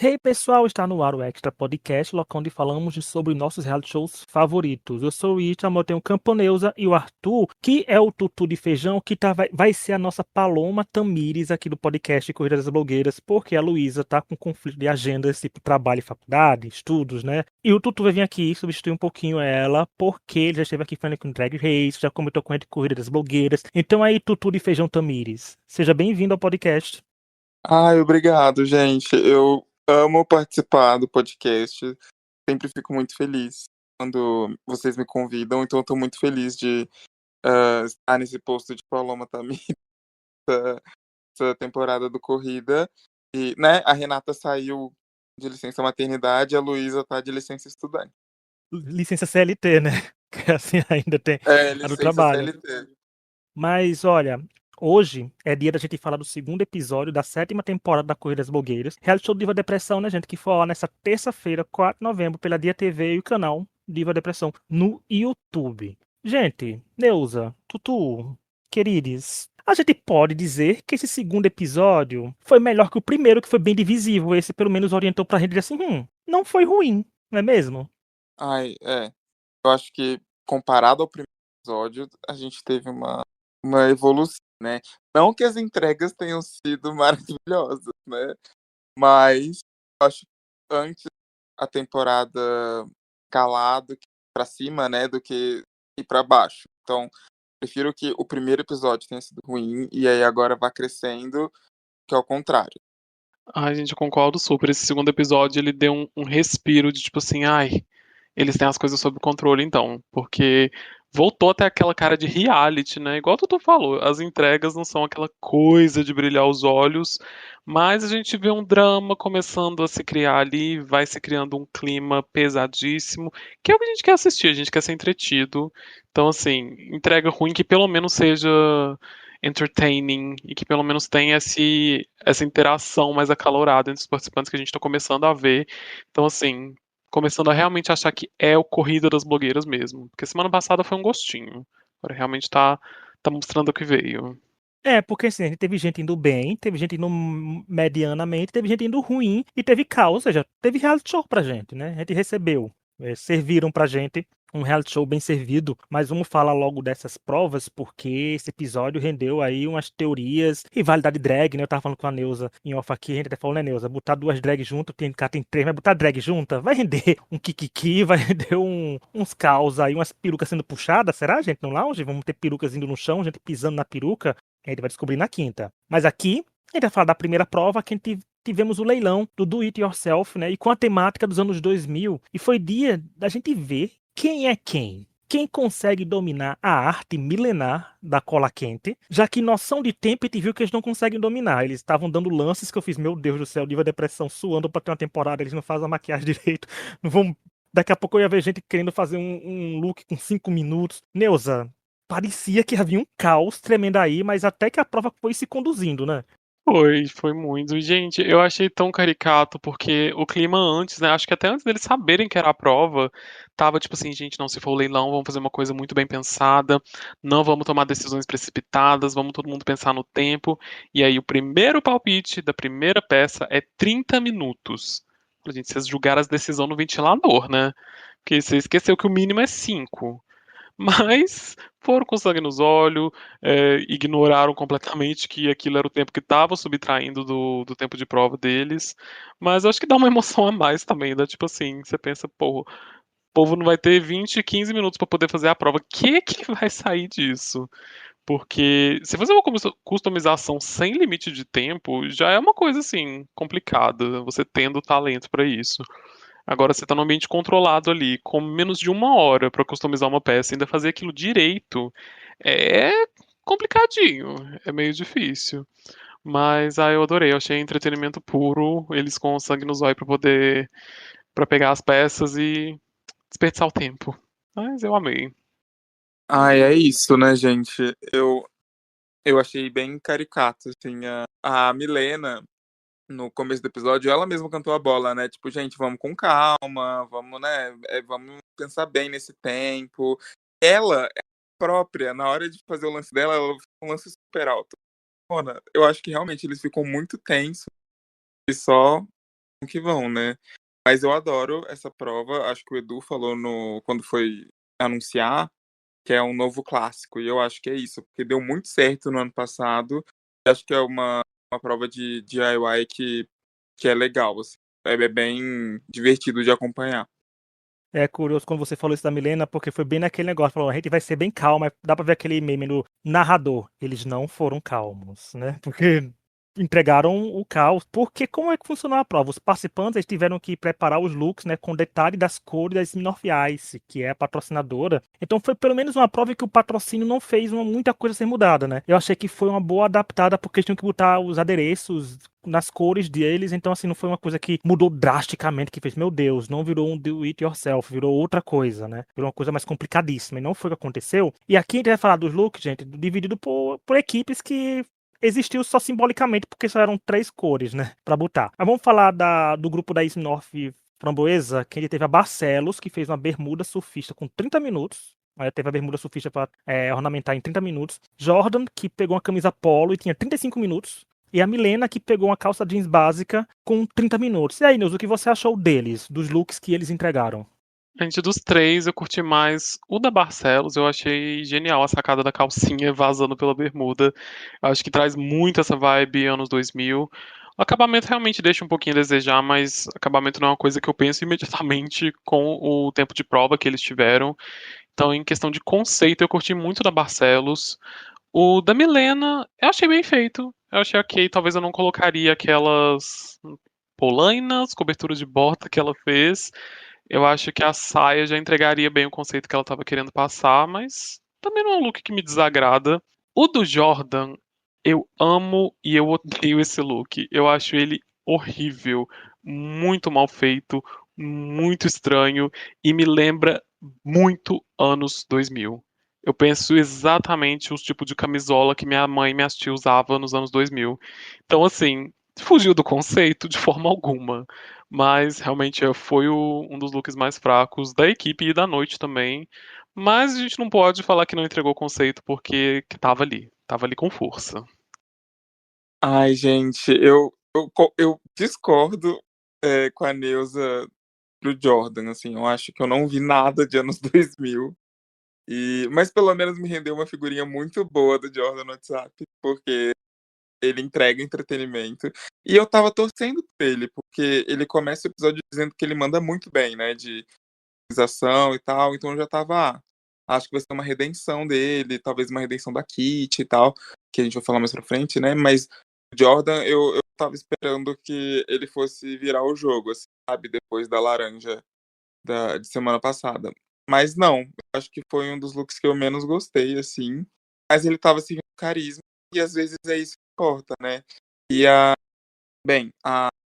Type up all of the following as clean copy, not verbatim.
Hey pessoal, está no ar o Extra Podcast, local onde falamos sobre nossos reality shows favoritos. Eu sou o Ita, eu tenho o Camponeusa e o Arthur, que é o Tutu de Feijão, que vai ser a nossa Paloma Tamires aqui do podcast Corrida das Blogueiras, porque a Luísa tá com conflito de agenda, tipo trabalho e faculdade, estudos, né? E o Tutu vai vir aqui substituir um pouquinho ela, porque ele já esteve aqui falando com Drag Race, já comentou com a gente Corrida das Blogueiras. Então aí, Tutu de Feijão Tamires, seja bem-vindo ao podcast. Ai, obrigado, gente. Eu amo participar do podcast. Sempre fico muito feliz quando vocês me convidam, então eu tô muito feliz de estar nesse posto de Paloma também, essa temporada do Corrida. E, né, a Renata saiu de licença maternidade, a Luísa tá de licença estudante. Licença CLT, né? Que assim ainda tem É, a do licença trabalho. CLT. Mas olha, hoje é dia da gente falar do segundo episódio da sétima temporada da Corrida das Blogueiras. Reality Show Diva Depressão, né, gente? Que foi lá nessa terça-feira, 4 de novembro, pela Dia TV e o canal Diva Depressão no YouTube. Gente, Neuza, Tutu, queridos, a gente pode dizer que esse segundo episódio foi melhor que o primeiro, que foi bem divisível. Esse pelo menos orientou pra gente assim, não foi ruim, não é mesmo? Ai, eu acho que comparado ao primeiro episódio, a gente teve uma evolução, né? Não que as entregas tenham sido maravilhosas, né? Mas eu acho que antes a temporada calado pra cima, né, do que ir pra baixo. Então, prefiro que o primeiro episódio tenha sido ruim e aí agora vá crescendo, que é o contrário. Ai, gente, eu concordo super. Esse segundo episódio, ele deu um respiro de tipo assim, ai, eles têm as coisas sob controle então, porque voltou até aquela cara de reality, né? Igual o Tutu falou, as entregas não são aquela coisa de brilhar os olhos, mas a gente vê um drama começando a se criar ali, vai se criando um clima pesadíssimo, que é o que a gente quer assistir, a gente quer ser entretido. Então, assim, entrega ruim que pelo menos seja entertaining e que pelo menos tenha essa interação mais acalorada entre os participantes que a gente está começando a ver. Então, assim, começando a realmente achar que é o Corrida das Blogueiras mesmo. Porque semana passada foi um gostinho. Agora realmente tá mostrando o que veio. É, porque assim, a gente teve gente indo bem, teve gente indo medianamente, teve gente indo ruim e teve caos, ou seja, teve reality show pra gente, né? A gente recebeu, serviram pra gente um reality show bem servido, mas vamos falar logo dessas provas, porque esse episódio rendeu aí umas teorias, rivalidade drag, né? Eu tava falando com a Neuza em off aqui, a gente até falou, né, Neuza, botar duas drags juntas, tem cá tem três, mas botar drag junta, vai render um kikiki, vai render uns caos aí, umas perucas sendo puxadas, será, gente, no lounge? Vamos ter perucas indo no chão, gente pisando na peruca? A gente vai descobrir na quinta. Mas aqui, a gente vai falar da primeira prova, que a gente tivemos o leilão do It Yourself, né? E com a temática dos anos 2000. E foi dia da gente ver quem é quem. Quem consegue dominar a arte milenar da cola quente, já que noção de tempo a gente viu que eles não conseguem dominar. Eles estavam dando lances que eu fiz, meu Deus do céu, Diva Depressão suando pra ter uma temporada, eles não fazem a maquiagem direito. Não vão. Daqui a pouco eu ia ver gente querendo fazer um look com 5 minutos. Neuza, parecia que havia um caos tremendo aí, mas até que a prova foi se conduzindo, né? Foi muito. E, gente, eu achei tão caricato, porque o clima antes, né? Acho que até antes deles saberem que era a prova, tava tipo assim, gente, não, se for o leilão, vamos fazer uma coisa muito bem pensada, não vamos tomar decisões precipitadas, vamos todo mundo pensar no tempo. E aí, o primeiro palpite da primeira peça é 30 minutos. Falei, gente, vocês julgaram as decisões no ventilador, né? Porque você esqueceu que o mínimo é 5. Mas foram com sangue nos olhos, ignoraram completamente que aquilo era o tempo que estava subtraindo do tempo de prova deles. Mas eu acho que dá uma emoção a mais também, né? Tipo assim, você pensa, pô, o povo não vai ter 20, 15 minutos para poder fazer a prova. O que vai sair disso? Porque se fazer uma customização sem limite de tempo, já é uma coisa assim complicada, você tendo talento para isso. Agora você tá num ambiente controlado ali, com menos de uma hora pra customizar uma peça, e ainda fazer aquilo direito é complicadinho, é meio difícil. Mas eu adorei, eu achei entretenimento puro, eles com sangue no zóio pra poder para pegar as peças e desperdiçar o tempo. Mas eu amei. Ai, é isso, né, gente? Eu achei bem caricato, assim, a Milena, no começo do episódio, ela mesma cantou a bola, né? Tipo, gente, vamos com calma, vamos, né? Vamos pensar bem nesse tempo. Ela própria, na hora de fazer o lance dela, ela fez um lance super alto. Mona, eu acho que realmente eles ficam muito tensos e só que vão, né? Mas eu adoro essa prova. Acho que o Edu falou quando foi anunciar que é um novo clássico. E eu acho que é isso, porque deu muito certo no ano passado. E acho que é uma prova de DIY que é legal, assim. É bem divertido de acompanhar. É curioso quando você falou isso da Milena, porque foi bem naquele negócio, falou, a gente vai ser bem calma, dá pra ver aquele meme do narrador. Eles não foram calmos, né? Porque entregaram o caos. Porque como é que funcionou a prova? Os participantes eles tiveram que preparar os looks, né, com detalhe das cores da Smirnoff Ice, que é a patrocinadora. Então foi pelo menos uma prova que o patrocínio não fez muita coisa ser mudada, né? Eu achei que foi uma boa adaptada, porque eles tinham que botar os adereços nas cores deles, então assim, não foi uma coisa que mudou drasticamente, que fez, meu Deus, não virou um do it yourself, virou outra coisa, né? Virou uma coisa mais complicadíssima, e não foi o que aconteceu. E aqui a gente vai falar dos looks, gente, dividido por equipes que existiu só simbolicamente, porque só eram 3 cores, né, pra botar. Mas vamos falar do grupo da Smirnoff Framboesa, que ele teve a Barcelos, que fez uma bermuda surfista com 30 minutos. Aí teve a bermuda surfista para ornamentar em 30 minutos. Jordan, que pegou uma camisa polo e tinha 35 minutos. E a Milena, que pegou uma calça jeans básica com 30 minutos. E aí, Nilson, o que você achou deles, dos looks que eles entregaram? Gente, dos três, eu curti mais o da Barcelos. Eu achei genial a sacada da calcinha vazando pela bermuda. Eu acho que traz muito essa vibe anos 2000. O acabamento realmente deixa um pouquinho a desejar, mas acabamento não é uma coisa que eu penso imediatamente com o tempo de prova que eles tiveram. Então, em questão de conceito, eu curti muito da Barcelos. O da Milena, eu achei bem feito. Eu achei ok. Talvez eu não colocaria aquelas polainas, coberturas de bota que ela fez. Eu acho que a saia já entregaria bem o conceito que ela estava querendo passar, mas também não é um look que me desagrada. O do Jordan, eu amo e eu odeio esse look. Eu acho ele horrível, muito mal feito, muito estranho e me lembra muito anos 2000. Eu penso exatamente os tipos de camisola que minha mãe e minhas tias usavam nos anos 2000. Então, assim, fugiu do conceito de forma alguma. Mas realmente foi um dos looks mais fracos da equipe e da noite também. Mas a gente não pode falar que não entregou o conceito porque que tava ali com força. Ai, gente, eu discordo com a Neuza pro Jordan, assim, eu acho que eu não vi nada de anos 2000, mas pelo menos me rendeu uma figurinha muito boa do Jordan no WhatsApp, porque ele entrega entretenimento, e eu tava torcendo por ele, porque ele começa o episódio dizendo que ele manda muito bem, né, de organização e tal, então eu já tava, acho que vai ser uma redenção dele, talvez uma redenção da Kitty e tal, que a gente vai falar mais pra frente, né, mas o Jordan, eu tava esperando que ele fosse virar o jogo, assim, sabe, depois da laranja de semana passada. Mas não, eu acho que foi um dos looks que eu menos gostei, assim, mas ele tava seguindo carisma, e às vezes é isso que importa, né. E a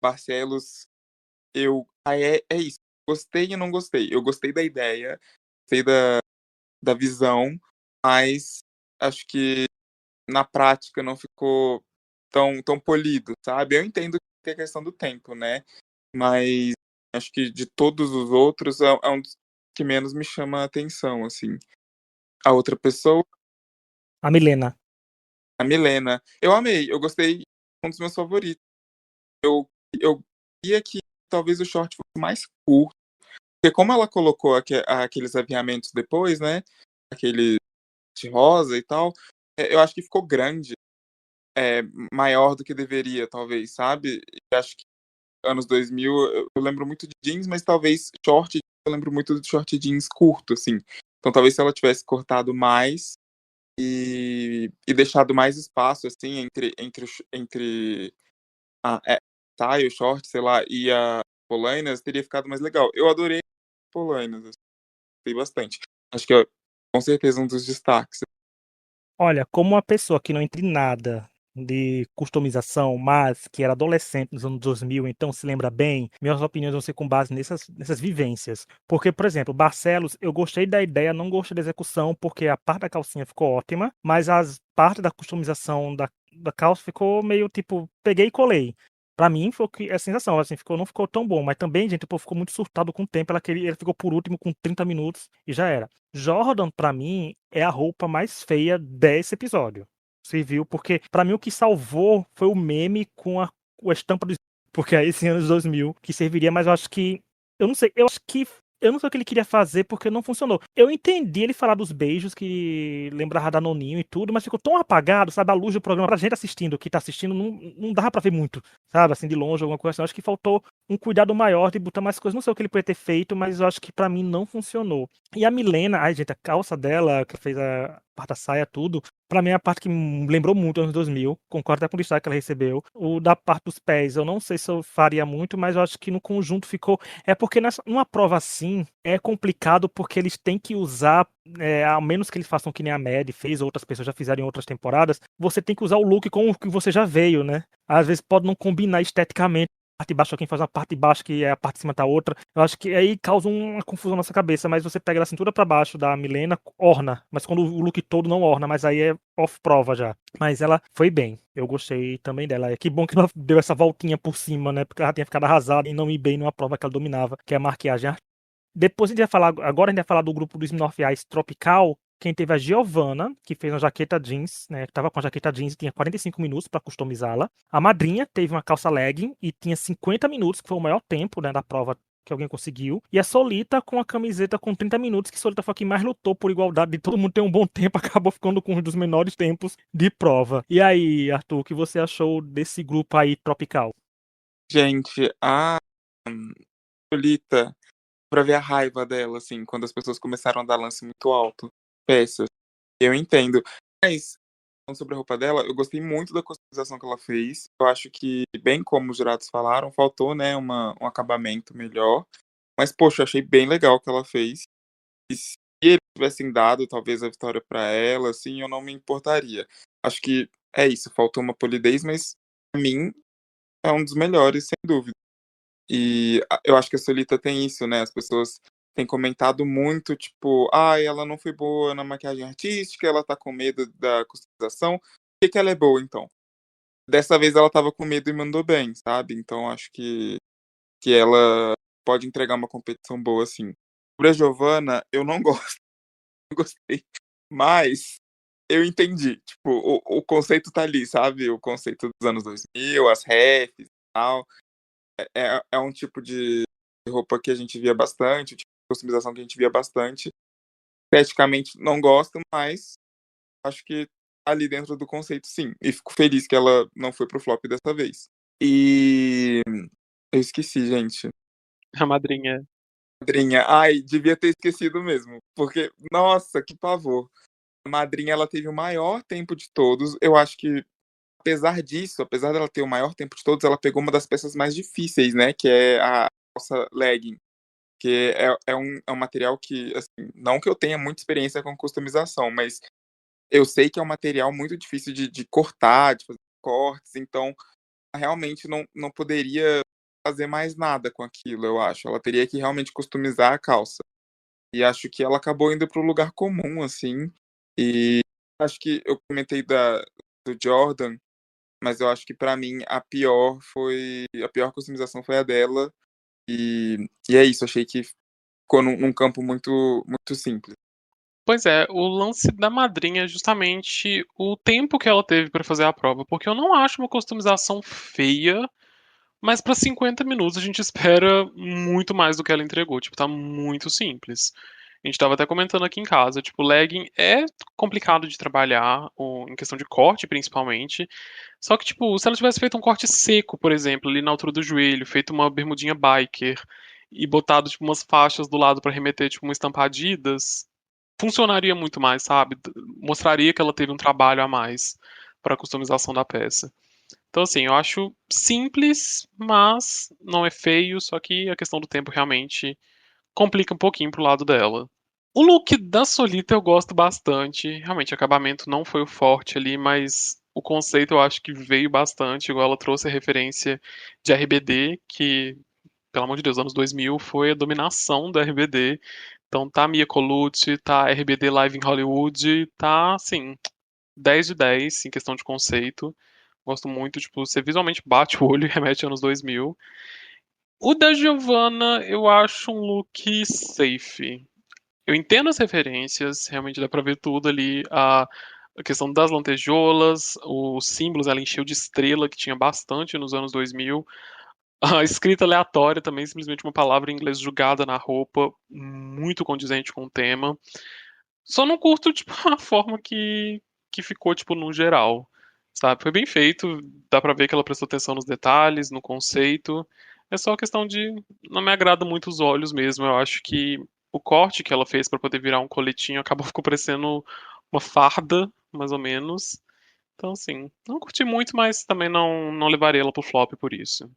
Barcelos, é isso, gostei e não gostei. Eu gostei da ideia, gostei da visão, mas acho que na prática não ficou tão polido, sabe. Eu entendo que tem a questão do tempo, né, mas acho que de todos os outros é um dos que menos me chama a atenção, assim. A outra pessoa, A Milena. a Milena, eu amei, eu gostei, um dos meus favoritos. Eu queria que talvez o short fosse mais curto, porque como ela colocou aqueles aviamentos depois, né, aquele de rosa e tal, eu acho que ficou grande, maior do que deveria, talvez, sabe. E acho que anos 2000 eu lembro muito de jeans, mas talvez short, eu lembro muito do short jeans curto, assim. Então talvez se ela tivesse cortado mais e deixado mais espaço, assim, entre a saia, o short, sei lá, e a polainas, teria ficado mais legal. Eu adorei polainas, assim, gostei bastante. Acho que é com certeza um dos destaques. Olha, como uma pessoa que não entende nada de customização, mas que era adolescente nos anos 2000, então se lembra bem, minhas opiniões vão ser com base nessas vivências. Porque, por exemplo, Barcelos, eu gostei da ideia, não gostei da execução, porque a parte da calcinha ficou ótima, mas as partes da customização da calça ficou meio tipo, peguei e colei. Pra mim, foi a sensação, assim, não ficou tão bom, mas também, gente, o povo ficou muito surtado com o tempo, ele ficou por último com 30 minutos e já era. Jordan, pra mim, é a roupa mais feia desse episódio. Você viu? Porque, pra mim, o que salvou foi o meme com a estampa do porque é esse anos 2000 que serviria, mas eu acho que eu não sei, eu não sei o que ele queria fazer porque não funcionou. Eu entendi ele falar dos beijos que lembrava da Noninho e tudo, mas ficou tão apagado, sabe, a luz do programa pra gente assistindo, que tá assistindo, não dava pra ver muito, sabe, assim, de longe, alguma coisa assim. Eu acho que faltou um cuidado maior de botar mais coisas. Não sei o que ele poderia ter feito, mas eu acho que pra mim não funcionou. E a Milena, ai gente, a calça dela, que fez a parte da saia, tudo, pra mim é a parte que me lembrou muito anos 2000. Concordo até com o destaque que ela recebeu. O da parte dos pés, eu não sei se eu faria muito, mas eu acho que no conjunto ficou. É porque numa prova assim, é complicado porque eles têm que usar, a menos que eles façam que nem a Mad fez, outras pessoas já fizeram em outras temporadas, você tem que usar o look com o que você já veio, né? Às vezes pode não combinar esteticamente. Parte de baixo, quem faz uma parte de baixo que é a parte de cima da outra. Eu acho que aí causa uma confusão na nossa cabeça, mas você pega da cintura pra baixo da Milena, orna, mas quando o look todo não orna, mas aí é off-prova já. Mas ela foi bem, eu gostei também dela. É que bom que ela deu essa voltinha por cima, né, porque ela tinha ficado arrasada e não ir bem numa prova que ela dominava, que é a maquiagem. Depois a gente vai falar, agora a gente vai falar do grupo dos Smirnoff Ice Tropical. Quem teve a Giovanna, que fez uma jaqueta jeans, né? Que tava com a jaqueta jeans e tinha 45 minutos para customizá-la. A madrinha teve uma calça legging e tinha 50 minutos, que foi o maior tempo, né, da prova que alguém conseguiu. E a Solita com a camiseta com 30 minutos, que Solita foi a que mais lutou por igualdade de todo mundo ter um bom tempo, acabou ficando com um dos menores tempos de prova. E aí, Arthur, o que você achou desse grupo aí tropical? Gente, a Lolita, pra ver a raiva dela, assim, quando as pessoas começaram a dar lance muito alto, peças, eu entendo. Mas, falando sobre a roupa dela, eu gostei muito da customização que ela fez. Eu acho que, bem como os jurados falaram, faltou, né, um acabamento melhor. Mas, poxa, eu achei bem legal o que ela fez. E se eles tivessem dado, talvez, a vitória pra ela, assim, eu não me importaria. Acho que é isso, faltou uma polidez, mas, pra mim, é um dos melhores, sem dúvida. E eu acho que a Solita tem isso, né? As pessoas têm comentado muito, tipo, ela não foi boa na maquiagem artística, ela tá com medo da customização. Por que ela é boa, então? Dessa vez ela tava com medo e mandou bem, sabe? Então acho que ela pode entregar uma competição boa, assim. Sobre a Giovanna, eu não gosto, não gostei. Mas eu entendi. Tipo, o conceito tá ali, sabe? O conceito dos anos 2000, as refs e tal. É um tipo de roupa que a gente via bastante, o tipo de customização que a gente via bastante. Esteticamente não gosto, mas acho que tá ali dentro do conceito, sim. E fico feliz que ela não foi pro flop dessa vez. E eu esqueci, gente. A madrinha. Madrinha. Ai, devia ter esquecido mesmo. Porque, nossa, que pavor. A madrinha, ela teve o maior tempo de todos. Eu acho que, apesar disso, apesar dela ter o maior tempo de todos, ela pegou uma das peças mais difíceis, né? Que é a calça legging. Que é um material que, assim, não que eu tenha muita experiência com customização, mas eu sei que é um material muito difícil de cortar, de fazer cortes, então realmente não poderia fazer mais nada com aquilo, eu acho. Ela teria que realmente customizar a calça. E acho que ela acabou indo para o lugar comum, assim. E acho que eu comentei do Jordan, mas eu acho que para mim a pior customização foi a dela. E é isso, achei que ficou num campo muito simples. Pois é, o lance da madrinha é justamente o tempo que ela teve pra fazer a prova, porque eu não acho uma customização feia, mas pra 50 minutos a gente espera muito mais do que ela entregou, tipo, tá muito simples. A gente tava até comentando aqui em casa, tipo, legging é complicado de trabalhar, em questão de corte principalmente. Só que, tipo, se ela tivesse feito um corte seco, por exemplo, ali na altura do joelho, feito uma bermudinha biker e botado, tipo, umas faixas do lado pra remeter, tipo, uma estampa Adidas, funcionaria muito mais, sabe? Mostraria que ela teve um trabalho a mais para a customização da peça. Então, assim, eu acho simples, mas não é feio, só que a questão do tempo realmente complica um pouquinho pro lado dela. O look da Solita eu gosto bastante. Realmente, o acabamento não foi o forte ali, mas o conceito eu acho que veio bastante. Igual ela trouxe a referência de RBD, que, pelo amor de Deus, anos 2000 foi a dominação da RBD. Então tá Mia Colucci, tá RBD Live em Hollywood, tá, assim, 10 de 10 em questão de conceito. Gosto muito, tipo, você visualmente bate o olho e remete anos 2000. O da Giovanna eu acho um look safe. Eu entendo as referências, realmente dá pra ver tudo ali. A questão das lantejoulas, os símbolos, ela encheu de estrela, que tinha bastante nos anos 2000. A escrita aleatória também, simplesmente uma palavra em inglês jogada na roupa, muito condizente com o tema. Só não curto, tipo, a forma que ficou, tipo, no geral, sabe? Foi bem feito, dá pra ver que ela prestou atenção nos detalhes, no conceito. É só questão de não me agrada muito os olhos mesmo. Eu acho que o corte que ela fez pra poder virar um coletinho acabou ficou parecendo uma farda, mais ou menos. Então, assim, não curti muito, mas também não levaria ela pro flop por isso.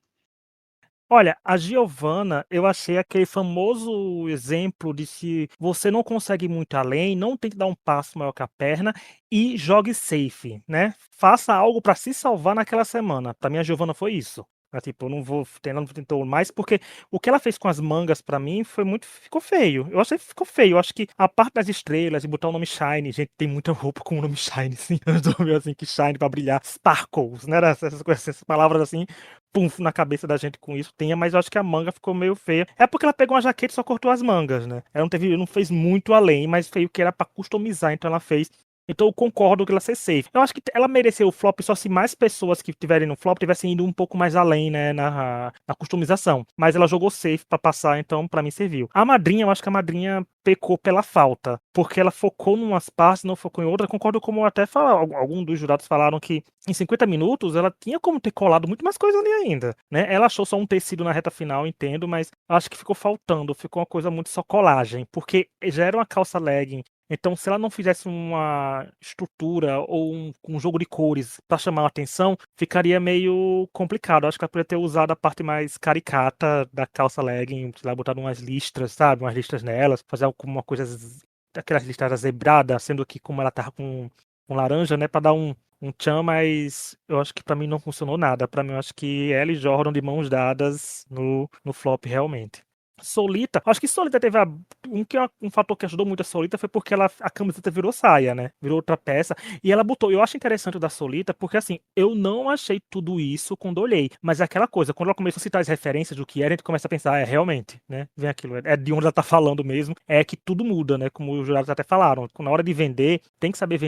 Olha, a Giovanna, eu achei aquele famoso exemplo de se você não consegue ir muito além, não tente dar um passo maior que a perna e jogue safe, né? Faça algo pra se salvar naquela semana. Pra mim, a Giovanna foi isso. Tipo, eu não vou ela não tentou mais, porque o que ela fez com as mangas pra mim foi muito. Ficou feio. Eu achei que ficou feio. Eu acho que a parte das estrelas e botar o nome Shine, gente, tem muita roupa com o nome Shine, assim. Eu tô meio assim que Shine pra brilhar. Sparkles, né? Essas coisas, essas palavras assim pum na cabeça da gente com isso tinha, mas eu acho que a manga ficou meio feia. É porque ela pegou uma jaqueta e só cortou as mangas, né? Ela não fez muito além, mas fez o que era pra customizar, então ela fez. Então eu concordo que ela ser safe. Eu acho que ela mereceu o flop só se mais pessoas que tiverem no flop tivessem ido um pouco mais além, né, na customização. Mas ela jogou safe pra passar, então pra mim serviu. A madrinha, eu acho que a madrinha pecou pela falta, porque ela focou em umas partes, não focou em outras. Concordo como até algum dos jurados falaram que em 50 minutos ela tinha como ter colado muito mais coisa ali ainda, né? Ela achou só um tecido na reta final, entendo, mas acho que ficou faltando, ficou uma coisa muito só colagem, porque já era uma calça legging. Então, se ela não fizesse uma estrutura ou um jogo de cores pra chamar a atenção, ficaria meio complicado. Acho que ela poderia ter usado a parte mais caricata da calça legging, sei lá, botado umas listras, sabe? Umas listras nelas, fazer alguma coisa, aquelas listras zebradas, sendo que como ela tava com laranja, né, pra dar um tchan, mas eu acho que pra mim não funcionou nada. Pra mim, eu acho que ela e Jordan de mãos dadas no flop realmente. Solita, acho que Solita teve um fator que ajudou muito a Solita foi porque a camiseta virou saia, né? Virou outra peça. E ela botou. Eu acho interessante o da Solita, porque assim, eu não achei tudo isso quando olhei. Mas é aquela coisa, quando ela começou a citar as referências do que era, a gente começa a pensar, realmente, né? Vem aquilo, é de onde ela tá falando mesmo. É que tudo muda, né? Como os jurados até falaram. Na hora de vender, tem que saber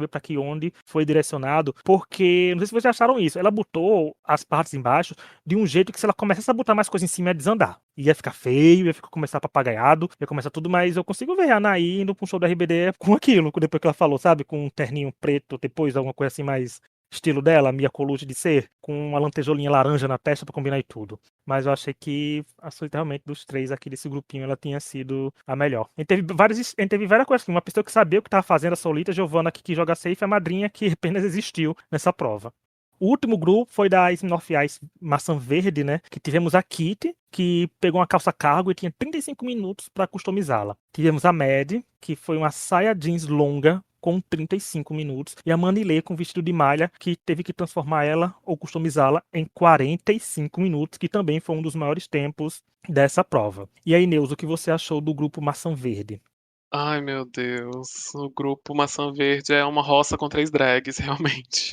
pra que onde foi direcionado. Porque, não sei se vocês acharam isso, ela botou as partes embaixo de um jeito que se ela começasse a botar mais coisa em cima ia desandar. Ia ficar feio, ia começar papagaiado, ia começar tudo, mas eu consigo ver a Anaí indo pra um show da RBD com aquilo, depois que ela falou, sabe? Com um terninho preto, depois alguma coisa assim mais estilo dela, Mia Colucci de ser, com uma lantejoulinha laranja na testa pra combinar e tudo. Mas eu achei que a Solita realmente dos três aqui desse grupinho, ela tinha sido a melhor. A gente teve várias coisas assim, uma pessoa que sabia o que tava fazendo, a Solita, Giovanna que joga safe, a madrinha que apenas existiu nessa prova. O último grupo foi da Smirnoff Ice Maçã Verde, né? Que tivemos a Kitty, que pegou uma calça cargo e tinha 35 minutos para customizá-la. Tivemos a Mad, que foi uma saia jeans longa com 35 minutos. E a Manilê com vestido de malha, que teve que transformar ela ou customizá-la em 45 minutos, que também foi um dos maiores tempos dessa prova. E aí, Neus, o que você achou do grupo Maçã Verde? Ai, meu Deus. O grupo Maçã Verde é uma roça com três drags, realmente.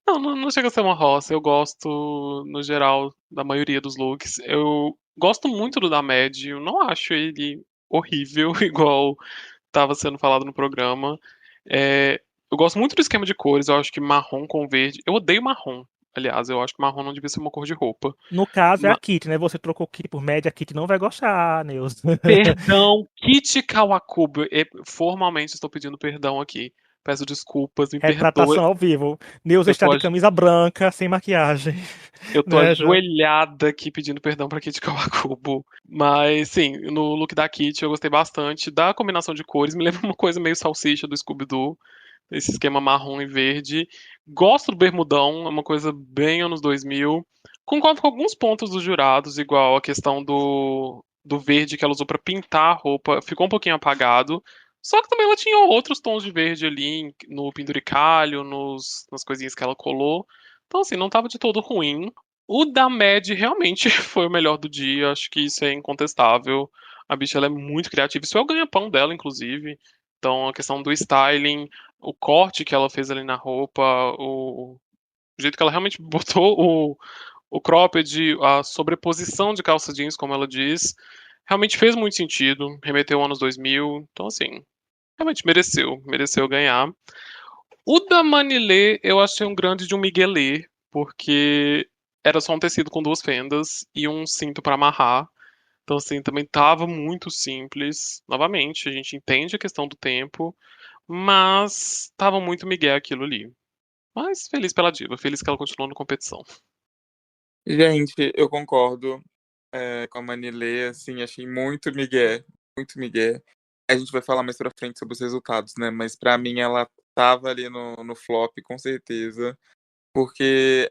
Não chega a ser uma roça. Eu gosto, no geral, da maioria dos looks. Eu gosto muito do da Mad. Eu não acho ele horrível, igual estava sendo falado no programa. Eu gosto muito do esquema de cores. Eu acho que marrom com verde. Eu odeio marrom. Aliás, eu acho que marrom não devia ser uma cor de roupa. No caso, é a Kitty, né? Você trocou Kitty por Mad, a Kitty não vai gostar, Neus. Perdão, Kit Kawakubo. Formalmente estou pedindo perdão aqui. Peço desculpas, me perdoe. Retratação ao vivo. Neuza Eu está tô, de camisa branca, sem maquiagem. eu tô Né, já? ajoelhada aqui pedindo perdão pra Kit Kawakubo. Mas, sim, no look da Kit eu gostei bastante. Da combinação de cores, me lembra uma coisa meio salsicha do Scooby-Doo. Esse esquema marrom e verde. Gosto do bermudão, é uma coisa bem anos 2000. Concordo com alguns pontos dos jurados, igual a questão do verde que ela usou pra pintar a roupa, ficou um pouquinho apagado. Só que também ela tinha outros tons de verde ali no penduricalho, nas coisinhas que ela colou. Então, assim, não tava de todo ruim. O da Mad realmente foi o melhor do dia, acho que isso é incontestável. A bicha ela é muito criativa, isso é o ganha-pão dela, inclusive. Então, a questão do styling, o corte que ela fez ali na roupa, o jeito que ela realmente botou o cropped, a sobreposição de calça jeans, como ela diz, realmente fez muito sentido. Remeteu anos 2000. Então, assim, realmente mereceu ganhar. O da Manilê, eu achei um grande de um miguelê, porque era só um tecido com 2 fendas e um cinto pra amarrar. Então, assim, também tava muito simples. Novamente, a gente entende a questão do tempo, mas tava muito migué aquilo ali. Mas feliz pela diva, feliz que ela continuou na competição. Gente, eu concordo com a Manilê, assim, achei muito migué, muito migué. A gente vai falar mais pra frente sobre os resultados, né? Mas pra mim ela tava ali no flop, com certeza. Porque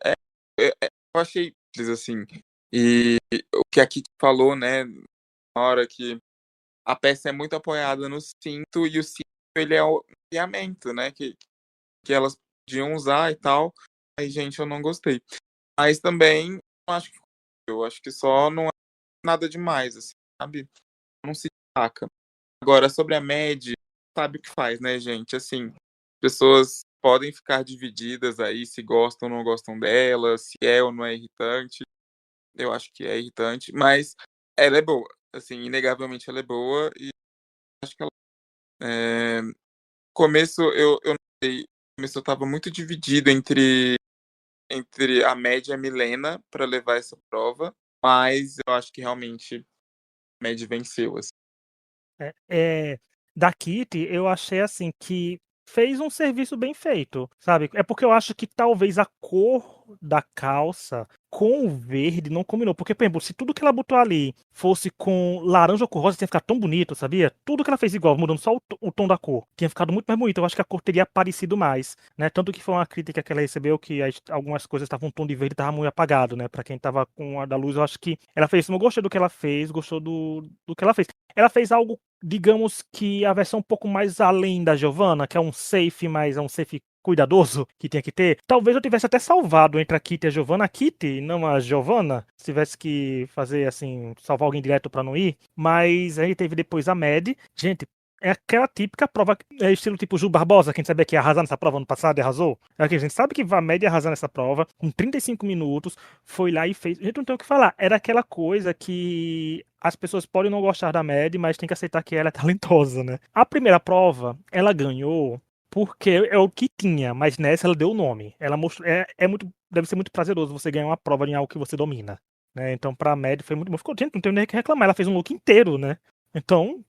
eu achei simples, assim. E o que a Kiki falou, né? Na hora que a peça é muito apoiada no cinto e o cinto ele é o alinhamento, né? Que elas podiam usar e tal. Aí, gente, eu não gostei. Mas também eu acho que só não é nada demais, assim, sabe? Não se destaca. Agora, sobre a Mad, sabe o que faz, né, gente? Assim, pessoas podem ficar divididas aí se gostam ou não gostam dela, se é ou não é irritante. Eu acho que é irritante, mas ela é boa. Assim, inegavelmente ela é boa e acho que ela. É... Começo, eu não sei. No começo eu tava muito dividido entre a Mad e a Milena para levar essa prova, mas eu acho que realmente a Mad venceu, assim. Da Kitty, eu achei assim que fez um serviço bem feito, sabe? É porque eu acho que talvez a cor da calça com o verde não combinou. Porque, por exemplo, se tudo que ela botou ali fosse com laranja ou com rosa, tinha ficado tão bonito, sabia? Tudo que ela fez igual, mudando só o tom da cor, tinha ficado muito mais bonito. Eu acho que a cor teria aparecido mais, né? Tanto que foi uma crítica que ela recebeu que algumas coisas estavam um tom de verde e tava muito apagado, né? Pra quem tava com a da luz, eu acho que ela fez isso. Eu gostei do que ela fez, gostou do que ela fez. Ela fez algo, digamos que a versão um pouco mais além da Giovanna, que é um safe, mas é um safe cuidadoso que tinha que ter. Talvez eu tivesse até salvado entre a Kitty e a Giovanna. A Kitty, não a Giovanna, se tivesse que fazer assim, salvar alguém direto pra não ir. Mas aí teve depois a Mad. Gente, é aquela típica prova, estilo tipo Ju Barbosa, que a gente sabia que ia arrasar nessa prova ano passado e arrasou. É que a gente sabe que a Mad ia arrasar nessa prova, com 35 minutos, foi lá e fez. A gente não tem o que falar. Era aquela coisa que as pessoas podem não gostar da Mad, mas tem que aceitar que ela é talentosa, né? A primeira prova, ela ganhou porque é o que tinha, mas nessa ela deu o nome. Ela mostrou, deve ser muito prazeroso você ganhar uma prova em algo que você domina, né? Então pra Mad foi muito bom. Ficou, gente, não tem nem o que reclamar, ela fez um look inteiro, né? Então,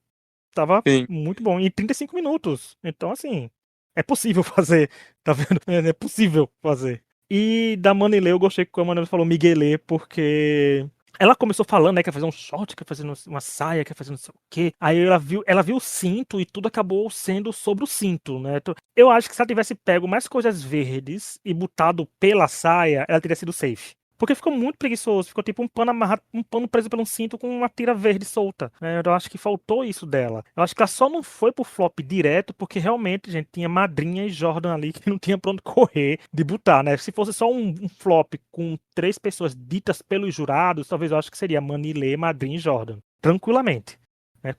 tava Sim, muito bom. Em 35 minutos. Então, assim, é possível fazer. Tá vendo? É possível fazer. E da Manilê, eu gostei que a Manilê falou Miguelê, porque ela começou falando, né, que ia fazer um short, que ia fazer uma saia, que ia fazer não sei o quê. Aí ela viu o cinto e tudo acabou sendo sobre o cinto, né? Então, eu acho que se ela tivesse pego mais coisas verdes e botado pela saia, ela teria sido safe. Porque ficou muito preguiçoso, ficou tipo um pano amarrado, um pano preso pelo cinto com uma tira verde solta, né? Eu acho que faltou isso dela. Eu acho que ela só não foi pro flop direto porque realmente, gente, tinha Madrinha e Jordan ali que não tinha pra onde correr de botar, né? Se fosse só um flop com 3 pessoas ditas pelos jurados, talvez eu acho que seria Manilê, Madrinha e Jordan. Tranquilamente.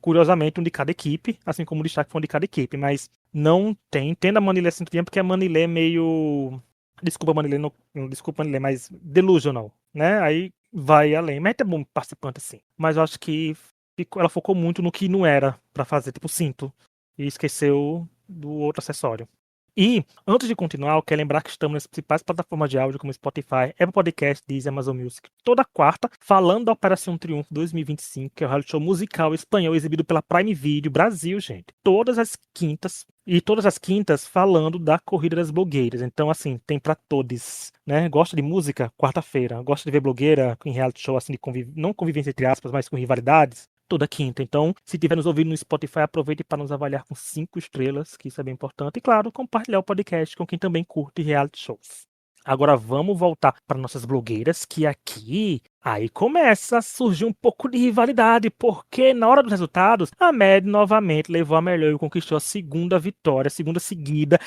Curiosamente, um de cada equipe, assim como o destaque foi um de cada equipe, mas não tem. Entenda a Manilê assim também, porque a Manilê é meio. Desculpa, Manilê, não, desculpa, Manilê, mas delusional, né? Aí vai além. Mas é bom participante, assim. Mas eu acho que ela focou muito no que não era pra fazer, tipo cinto, e esqueceu do outro acessório. E, antes de continuar, eu quero lembrar que estamos nas principais plataformas de áudio, como Spotify, Apple Podcast, Deezer, Amazon Music, toda quarta, falando da Operação Triunfo 2025, que é o reality show musical espanhol exibido pela Prime Video Brasil, gente. Todas as quintas falando da Corrida das Blogueiras. Então, assim, tem pra todos, né? Gosta de música? Quarta-feira. Gosta de ver blogueira em reality show, assim, de não convivência entre aspas, mas com rivalidades? Toda quinta. Então, se estiver nos ouvindo no Spotify, aproveite para nos avaliar com 5 estrelas, que isso é bem importante. E, claro, compartilhar o podcast com quem também curte reality shows. Agora vamos voltar para nossas blogueiras, que aqui aí começa a surgir um pouco de rivalidade, porque na hora dos resultados, a Mad novamente levou a melhor e conquistou a segunda vitória, a segunda seguida.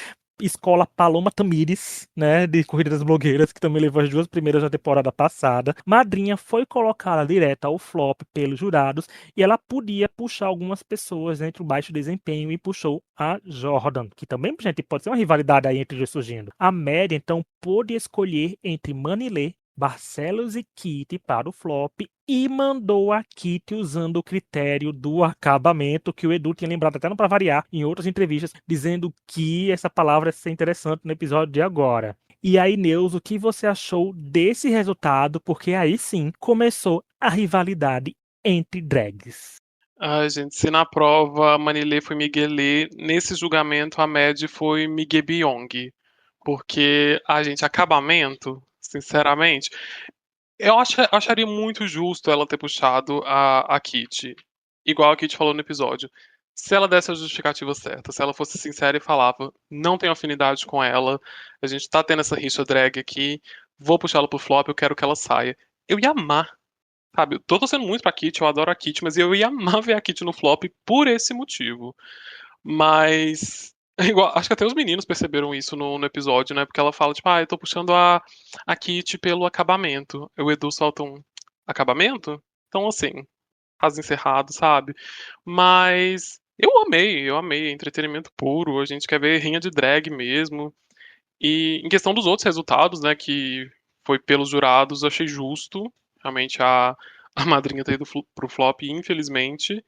Escola Paloma Tamires, né, de Corrida das Blogueiras, que também levou as 2 primeiras na temporada passada. Madrinha foi colocada direta ao flop pelos jurados e ela podia puxar algumas pessoas entre o baixo desempenho e puxou a Jordan, que também, gente, pode ser uma rivalidade aí entre os dois surgindo. A Mad, então, pôde escolher entre Manilê, Barcelos e Kitty para o flop e mandou a Kitty usando o critério do acabamento que o Edu tinha lembrado até não para variar em outras entrevistas, dizendo que essa palavra ia ser interessante no episódio de agora. E aí, Neus, o que você achou desse resultado? Porque aí sim começou a rivalidade entre drags. Ai, gente, se na prova a Manilê foi Miguelê, nesse julgamento a Mad foi Miguel Biong. Porque, gente, acabamento, sinceramente, acharia muito justo ela ter puxado a Kitty. Igual a Kitty falou no episódio. Se ela desse a justificativa certa, se ela fosse sincera e falava, não tenho afinidade com ela, a gente tá tendo essa rixa drag aqui, vou puxar ela pro flop, eu quero que ela saia. Eu ia amar, sabe? Eu tô torcendo muito pra Kitty, eu adoro a Kitty, mas eu ia amar ver a Kitty no flop por esse motivo. Mas. Acho que até os meninos perceberam isso no episódio, né? Porque ela fala, tipo, eu tô puxando a Kitty pelo acabamento. O Edu solta um acabamento? Então, assim, caso encerrado, sabe? Mas eu amei, entretenimento puro. A gente quer ver rinha de drag mesmo. E em questão dos outros resultados, né, que foi pelos jurados, achei justo. Realmente a madrinha ter ido pro flop, infelizmente.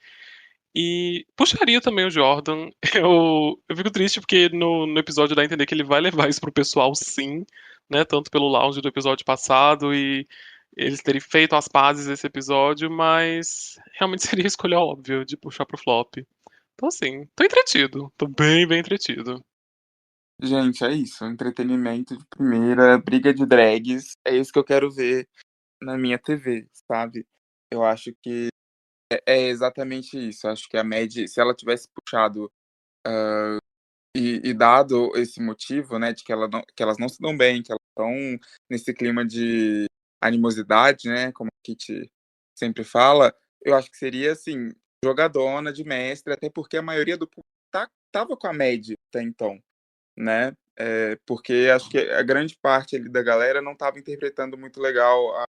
E puxaria também o Jordan. Eu fico triste porque no episódio dá a entender que ele vai levar isso pro pessoal, sim, né? Tanto pelo lounge do episódio passado e eles terem feito as pazes desse episódio, mas realmente seria a escolha óbvia de puxar pro flop. Então, assim, tô entretido. Tô bem, bem entretido. Gente, é isso. Entretenimento de primeira, briga de drags. É isso que eu quero ver na minha TV, sabe? Eu acho que é exatamente isso. Acho que a Mad, se ela tivesse puxado e dado esse motivo, né, de que, que elas não se dão bem, que elas estão nesse clima de animosidade, né, como a Kitty sempre fala, eu acho que seria, assim, jogadona de mestre, até porque a maioria do público tava com a Mad até então, né, porque acho que a grande parte ali da galera não estava interpretando muito legal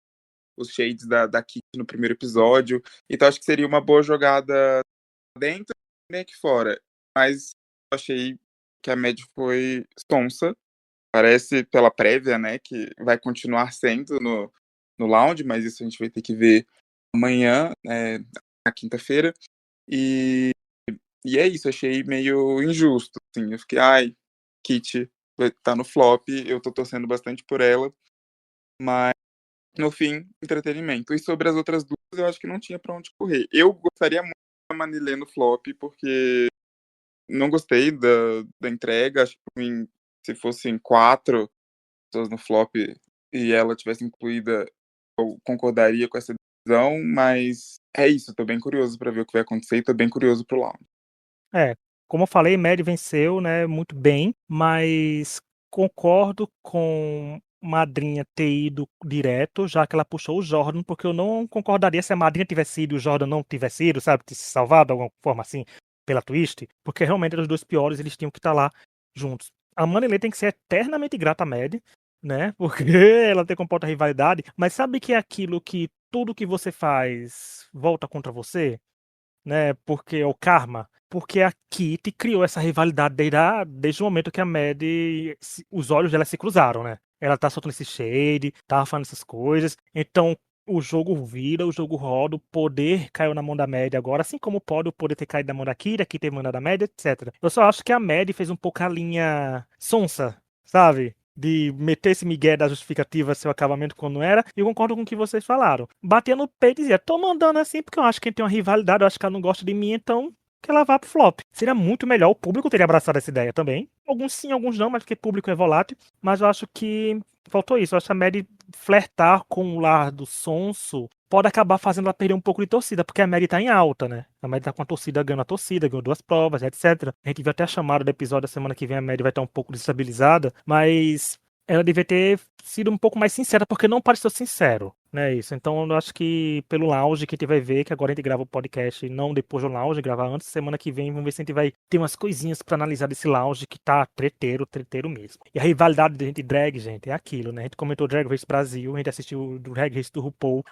os shades da Kitty no primeiro episódio, então acho que seria uma boa jogada dentro e aqui fora, mas eu achei que a Mad foi sonsa, parece pela prévia, né, que vai continuar sendo no lounge, mas isso a gente vai ter que ver amanhã, na quinta-feira, e, e é isso, achei meio injusto, assim, eu fiquei, Kitty tá no flop, eu tô torcendo bastante por ela, mas no fim, entretenimento. E sobre as outras duas, eu acho que não tinha pra onde correr. Eu gostaria muito da Manilê no flop, porque não gostei da entrega. Acho que pra mim, se fossem 4 pessoas no flop e ela tivesse incluída, eu concordaria com essa decisão, mas é isso, tô bem curioso pra ver o que vai acontecer e tô bem curioso pro lounge. Como eu falei, Mad venceu, né, muito bem, mas concordo com Madrinha ter ido direto, já que ela puxou o Jordan, porque eu não concordaria se a Madrinha tivesse ido e o Jordan não tivesse ido, sabe, ter se salvado de alguma forma assim, pela twist, porque realmente eram os dois piores, eles tinham que estar lá juntos. A Manilê tem que ser eternamente grata a Mad, né, porque ela tem comporta rivalidade, mas sabe que é aquilo que tudo que você faz volta contra você? Né? Porque é o karma. Porque a Kitty criou essa rivalidade desde o momento que a Mad, os olhos dela se cruzaram, né? Ela tá soltando esse shade, tava falando essas coisas. Então, o jogo vira, o jogo roda, o poder caiu na mão da Mad agora, assim como pode o poder ter caído na mão da Kitty, a Kitty ter mandado a Mad, etc. Eu só acho que a Mad fez um pouco a linha sonsa, sabe? De meter esse migué da justificativa seu acabamento quando não era, e eu concordo com o que vocês falaram. Batia no peito e dizia, tô mandando assim porque eu acho que tem uma rivalidade, eu acho que ela não gosta de mim, então que ela vá pro flop. Seria muito melhor, o público teria abraçado essa ideia também. Alguns sim, alguns não, mas porque público é volátil. Mas eu acho que faltou isso. Eu acho que a Mad flertar com o lado sonso pode acabar fazendo ela perder um pouco de torcida, porque a Mad tá em alta, né? A Mad tá com a torcida, ganhando a torcida, ganhou 2 provas, etc. A gente viu até a chamada do episódio da semana que vem, a Mad vai estar um pouco desestabilizada, mas ela devia ter sido um pouco mais sincera, porque não pareceu sincero, né, isso. Então eu acho que pelo lounge que a gente vai ver, que agora a gente grava o podcast não depois do lounge, gravar antes, semana que vem, vamos ver se a gente vai ter umas coisinhas pra analisar desse lounge que tá treteiro, treteiro mesmo. E a rivalidade de gente drag, gente, é aquilo, né, a gente comentou Drag Race Brasil, a gente assistiu o Drag Race do RuPaul,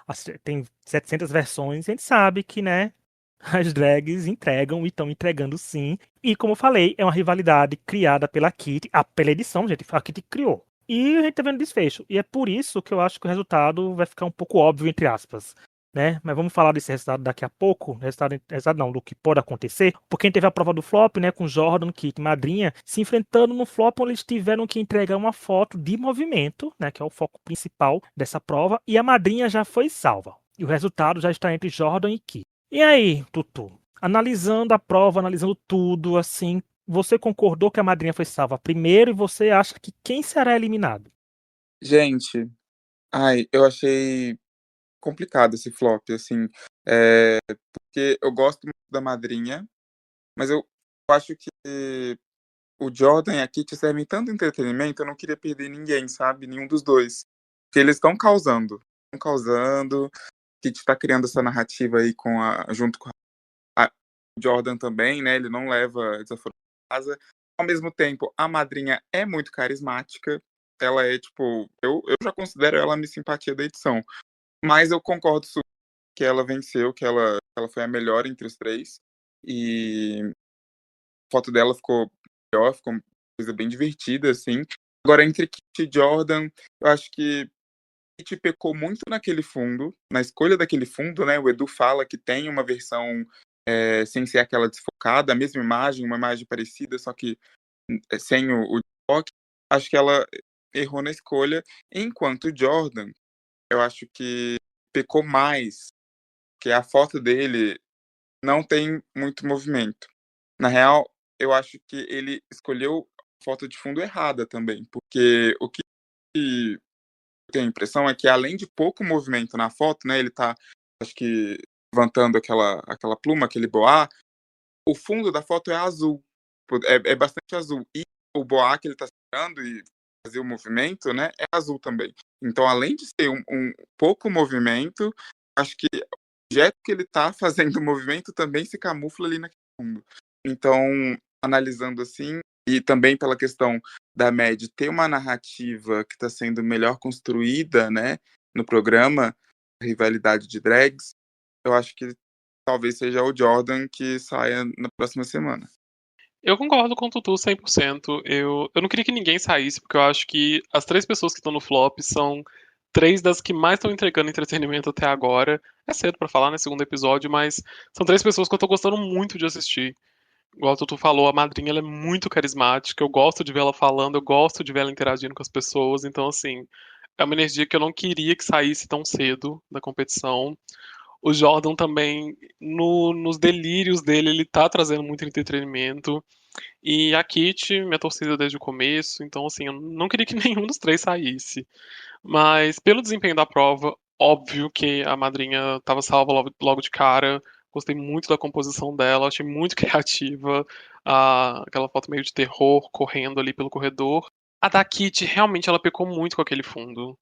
tem 700 versões, a gente sabe que, né, as drags entregam e estão entregando sim. E como eu falei, é uma rivalidade criada pela Kitty, pela edição, gente, a Kitty criou. E a gente tá vendo desfecho. E é por isso que eu acho que o resultado vai ficar um pouco óbvio, entre aspas. né? Mas vamos falar desse resultado daqui a pouco. Resultado não, do que pode acontecer. Porque a gente teve a prova do flop, né? Com Jordan, Kit e Madrinha se enfrentando no flop, onde eles tiveram que entregar uma foto de movimento, né? Que é o foco principal dessa prova. E a Madrinha já foi salva. E o resultado já está entre Jordan e Kit. E aí, Tutu? Analisando a prova, analisando tudo, assim, você concordou que a Madrinha foi salva primeiro e você acha que quem será eliminado? Gente, eu achei complicado esse flop, assim, porque eu gosto muito da Madrinha, mas eu acho que o Jordan e a Kit servem tanto entretenimento, eu não queria perder ninguém, sabe? Nenhum dos dois. Porque eles estão causando. Estão causando. Kit tá criando essa narrativa aí junto com o Jordan também, né? Ele não leva desaforo pra casa. Ao mesmo tempo, a Madrinha é muito carismática. Ela é, tipo, eu já considero ela a minha simpatia da edição. Mas eu concordo super que ela venceu, que ela foi a melhor entre os três. E a foto dela ficou melhor, ficou uma coisa bem divertida, assim. Agora, entre Kit e Jordan, eu acho que Kit pecou muito naquele fundo, na escolha daquele fundo, né? O Edu fala que tem uma versão sem ser aquela desfocada, a mesma imagem, uma imagem parecida, só que sem o desfoque. Acho que ela errou na escolha. Enquanto o Jordan, eu acho que pecou mais, que a foto dele não tem muito movimento. Na real, eu acho que ele escolheu a foto de fundo errada também, porque o que eu tenho a impressão é que além de pouco movimento na foto, né, ele tá, acho que, levantando aquela pluma, aquele boá, o fundo da foto é azul, é bastante azul, e o boá que ele tá segurando e fazer o movimento, né, é azul também. Então, além de ser um pouco movimento, acho que o objeto que ele tá fazendo o movimento também se camufla ali naquele fundo. Então, analisando assim, e também pela questão da Mad ter uma narrativa que está sendo melhor construída, né, no programa, a rivalidade de drags, eu acho que talvez seja o Jordan que saia na próxima semana. Eu concordo com o Tutu 100%. Eu não queria que ninguém saísse, porque eu acho que as três pessoas que estão no flop são três das que mais estão entregando entretenimento até agora. É cedo pra falar, né? Segundo episódio, mas são três pessoas que eu tô gostando muito de assistir. Igual o Tutu falou, a madrinha ela é muito carismática. Eu gosto de ver ela falando, eu gosto de ver ela interagindo com as pessoas. Então, assim, é uma energia que eu não queria que saísse tão cedo da competição. O Jordan também, nos delírios dele, ele tá trazendo muito entretenimento. E a Kit, minha torcida desde o começo, então assim, eu não queria que nenhum dos três saísse. Mas pelo desempenho da prova, óbvio que a madrinha estava salva logo de cara. Gostei muito da composição dela, achei muito criativa. Aquela foto meio de terror correndo ali pelo corredor. A da Kit, realmente, ela pecou muito com aquele fundo.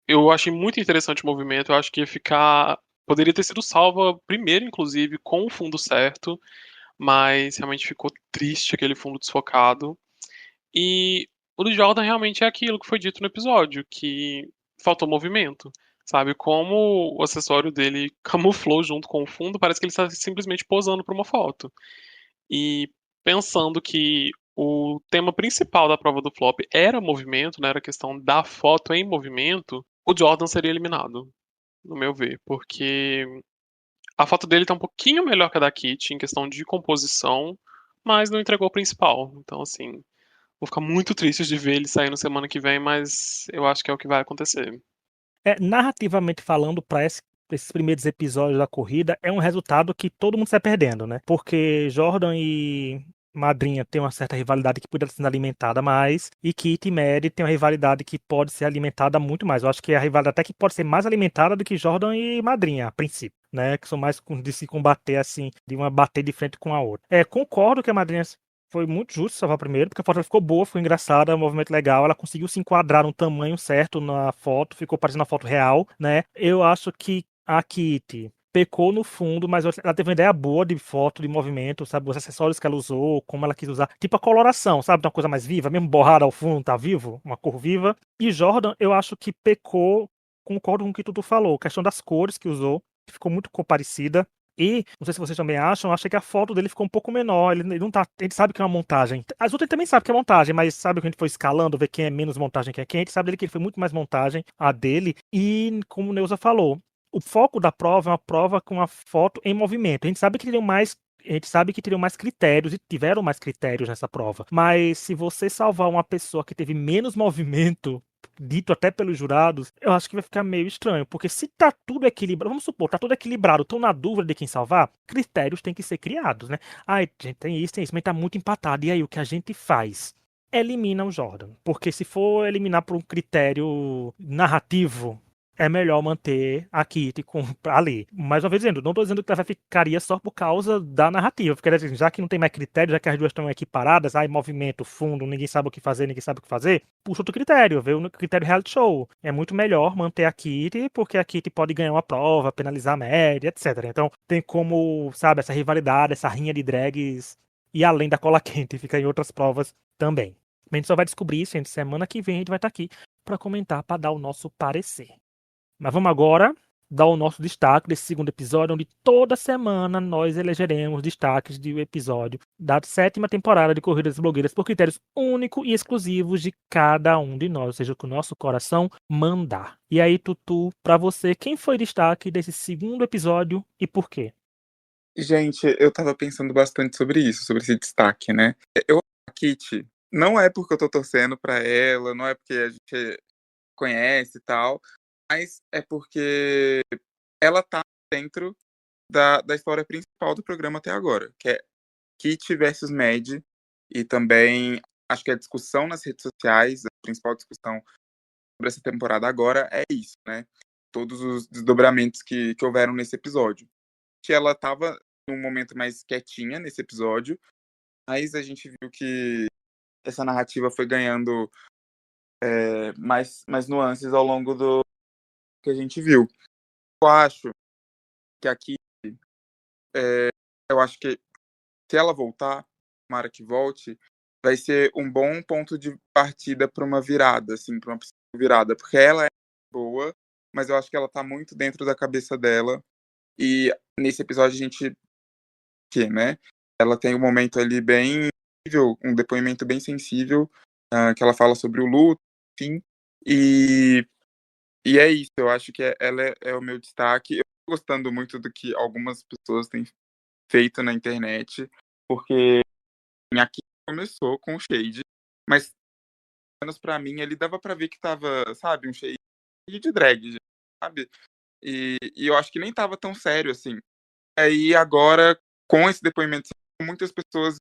Eu achei muito interessante o movimento, eu acho que ia ficar. Poderia ter sido salva primeiro, inclusive, com o fundo certo, mas realmente ficou triste aquele fundo desfocado. E o do Jordan realmente é aquilo que foi dito no episódio, que faltou movimento, sabe? Como o acessório dele camuflou junto com o fundo, parece que ele está simplesmente posando para uma foto. E pensando que o tema principal da prova do flop era movimento, né? Era a questão da foto em movimento, o Jordan seria eliminado, no meu ver, porque a foto dele tá um pouquinho melhor que a da Kit em questão de composição, mas não entregou o principal. Então, assim, vou ficar muito triste de ver ele saindo semana que vem, mas eu acho que é o que vai acontecer. Narrativamente falando, para esses primeiros episódios da corrida, é um resultado que todo mundo sai perdendo, né? Porque Jordan e Madrinha tem uma certa rivalidade que poderia ser alimentada mais, e Kit e Mad tem uma rivalidade que pode ser alimentada muito mais. Eu acho que é a rivalidade até que pode ser mais alimentada do que Jordan e Madrinha, a princípio, né? Que são mais de se combater assim, de uma bater de frente com a outra. Concordo que a Madrinha foi muito justo salvar primeiro, porque a foto ficou boa, ficou engraçada, um movimento legal, ela conseguiu se enquadrar no tamanho certo na foto, ficou parecendo a foto real, né? Eu acho que a Kitty pecou no fundo, mas ela teve uma ideia boa de foto, de movimento, sabe? Os acessórios que ela usou, como ela quis usar. Tipo a coloração, sabe? Uma coisa mais viva, mesmo borrada ao fundo, tá vivo, uma cor viva. E Jordan, eu acho que pecou, concordo com o que tu falou, questão das cores que usou, ficou muito parecida. E, não sei se vocês também acham, eu achei que a foto dele ficou um pouco menor. Ele não tá. A gente sabe que é uma montagem. As outras também sabe que é montagem, mas sabe que a gente foi escalando, ver quem é menos montagem que é quem. A gente sabe dele que ele foi muito mais montagem, a dele. E, como o Neuza falou, o foco da prova é uma prova com a foto em movimento. A gente sabe que teriam mais critérios e tiveram mais critérios nessa prova. Mas se você salvar uma pessoa que teve menos movimento, dito até pelos jurados, eu acho que vai ficar meio estranho. Porque se tá tudo equilibrado, vamos supor, tá tudo equilibrado, estão na dúvida de quem salvar, critérios têm que ser criados, né? Ai, gente, tem isso, mas tá muito empatado. E aí, o que a gente faz? Elimina o Jordan. Porque se for eliminar por um critério narrativo, é melhor manter a Kitty ali. Mais uma vez dizendo, não estou dizendo que ela ficaria só por causa da narrativa, porque assim, já que não tem mais critério, já que as duas estão equiparadas, aí movimento, fundo, ninguém sabe o que fazer, ninguém sabe o que fazer, puxa outro critério, vê o critério reality show. É muito melhor manter a Kitty, porque a Kitty pode ganhar uma prova, penalizar a média, etc. Então tem como, sabe, essa rivalidade, essa rinha de drags e além da cola quente, fica em outras provas também. A gente só vai descobrir isso, gente, semana que vem a gente vai estar aqui para comentar, para dar o nosso parecer. Mas vamos agora dar o nosso destaque desse segundo episódio, onde toda semana nós elegeremos destaques do episódio da 7ª temporada de Corridas Blogueiras por critérios únicos e exclusivos de cada um de nós, ou seja, o que o nosso coração mandar. E aí, Tutu, pra você, quem foi destaque desse segundo episódio e por quê? Gente, eu tava pensando bastante sobre isso, sobre esse destaque, né? Eu, a Kitty, não é porque eu tô torcendo pra ela, não é porque a gente conhece e tal, mas é porque ela tá dentro da história principal do programa até agora, que é Kitty versus Mad, e também acho que a discussão nas redes sociais, a principal discussão sobre essa temporada agora é isso, né? Todos os desdobramentos que houveram nesse episódio. Que ela tava num momento mais quietinha nesse episódio, mas a gente viu que essa narrativa foi ganhando mais nuances ao longo do que a gente viu. Eu acho que aqui, eu acho que se ela voltar, tomara que volte, vai ser um bom ponto de partida para uma virada, assim, para uma possível virada, porque ela é boa, mas eu acho que ela tá muito dentro da cabeça dela, e nesse episódio a gente, né, ela tem um momento ali bem sensível, um depoimento bem sensível, que ela fala sobre o luto, enfim, e é isso, eu acho que ela é o meu destaque. Eu tô gostando muito do que algumas pessoas têm feito na internet, porque aqui começou com o shade, mas pelo menos pra mim ele dava pra ver que tava, sabe, um shade de drag, sabe? E eu acho que nem tava tão sério assim. Aí agora, com esse depoimento, muitas pessoas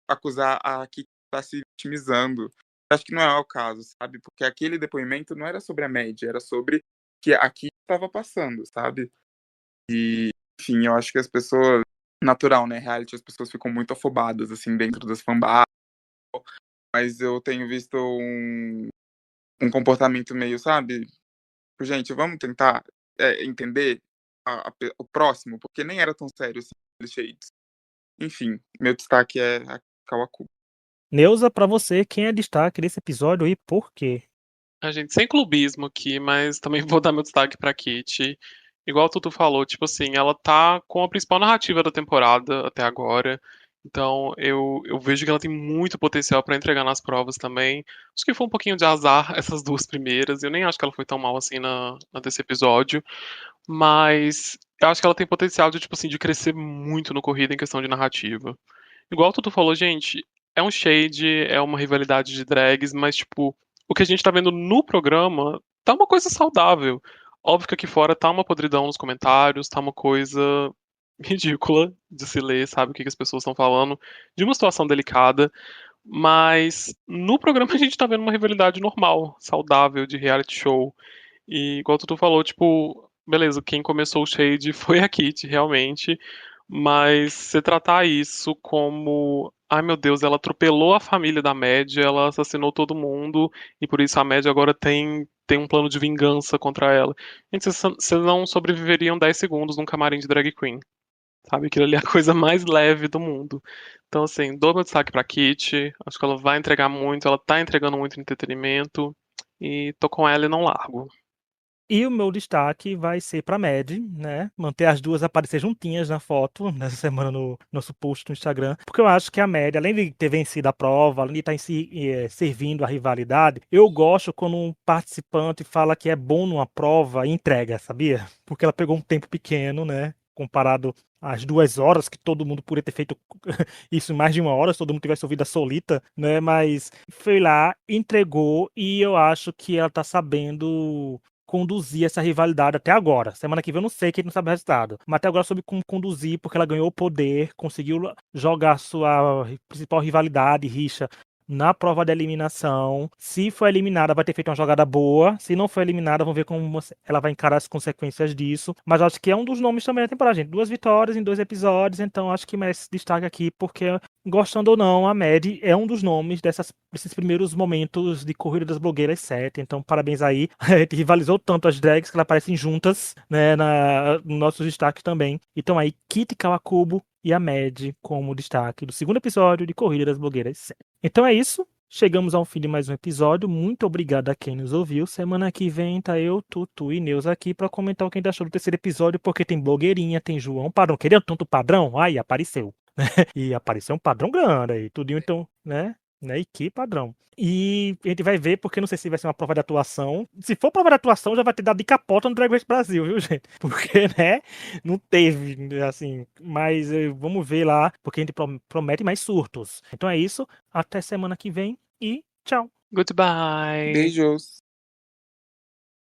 acusar a Kiki de estar se vitimizando. Acho que não é o caso, sabe? Porque aquele depoimento não era sobre a média, era sobre que a Kiki estava passando, sabe? E, enfim, eu acho que as pessoas, natural, né? Reality, as pessoas ficam muito afobadas, assim, dentro das fanbases, mas eu tenho visto um comportamento meio, sabe? Gente, vamos tentar entender o próximo, porque nem era tão sério assim, aqueles shades. Enfim, meu destaque é a Kawaku. Neuza, pra você, quem é destaque desse episódio e por quê? A gente, sem clubismo aqui, mas também vou dar meu destaque pra Kitty. Igual o Tutu falou, tipo assim, ela tá com a principal narrativa da temporada até agora. Então eu vejo que ela tem muito potencial pra entregar nas provas também. Acho que foi um pouquinho de azar essas duas primeiras. Eu nem acho que ela foi tão mal assim na desse episódio. Mas eu acho que ela tem potencial de, tipo assim, de crescer muito no corrida em questão de narrativa. Igual o Tutu falou, gente, é um shade, é uma rivalidade de drags, mas, tipo, o que a gente tá vendo no programa tá uma coisa saudável. Óbvio que aqui fora tá uma podridão nos comentários, tá uma coisa ridícula de se ler, sabe, o que as pessoas estão falando, de uma situação delicada, mas no programa a gente tá vendo uma rivalidade normal, saudável, de reality show. E igual o Tutu falou, tipo, beleza, quem começou o Shade foi a Kitty, realmente. Mas você tratar isso como, ai meu Deus, ela atropelou a família da Média, ela assassinou todo mundo, e por isso a Média agora tem um plano de vingança contra ela. Gente, vocês não sobreviveriam 10 segundos num camarim de drag queen. Sabe? Aquilo ali é a coisa mais leve do mundo. Então, assim, dou meu destaque pra Kitty. Acho que ela vai entregar muito, ela tá entregando muito entretenimento. E tô com ela e não largo. E o meu destaque vai ser pra Mad, né? Manter as duas aparecer juntinhas na foto nessa semana no nosso post no Instagram. Porque eu acho que a Mad, além de ter vencido a prova, além de estar servindo a rivalidade, eu gosto quando um participante fala que é bom numa prova e entrega, sabia? Porque ela pegou um tempo pequeno, né? Comparado às 2 horas, que todo mundo poderia ter feito isso em mais de 1 hora, se todo mundo tivesse ouvido a Solita, né? Mas foi lá, entregou, e eu acho que ela tá sabendo conduzir essa rivalidade até agora. Semana que vem eu não sei, que a gente não sabe o resultado. Mas até agora soube como conduzir, porque ela ganhou o poder, conseguiu jogar sua principal rivalidade, rixa, na prova de eliminação. Se for eliminada, vai ter feito uma jogada boa. Se não for eliminada, vamos ver como ela vai encarar as consequências disso. Mas acho que é um dos nomes também da temporada, gente. 2 vitórias em 2 episódios, então acho que merece destaque aqui, porque, gostando ou não, a Mad é um dos nomes desses primeiros momentos de Corrida das Blogueiras 7. Então, parabéns aí. A gente rivalizou tanto as drags que elas aparecem juntas, né, nos nossos destaques também. Então aí, Kitty Kawakubo e a Mad como destaque do segundo episódio de Corrida das Blogueiras 7. Então é isso. Chegamos ao fim de mais um episódio. Muito obrigado a quem nos ouviu. Semana que vem tá eu, Tutu e Neus aqui pra comentar o que a gente achou do terceiro episódio, porque tem blogueirinha, tem João Padrão. Queria tanto padrão? Aí apareceu. E apareceu um padrão grande aí. Tudinho, então, né? E que padrão. E a gente vai ver, porque não sei se vai ser uma prova de atuação. Se for prova de atuação, já vai ter dado de capota no Drag Race Brasil, viu, gente? Porque, né, não teve, assim. Mas vamos ver lá, porque a gente promete mais surtos. Então é isso. Até semana que vem e tchau. Goodbye. Beijos.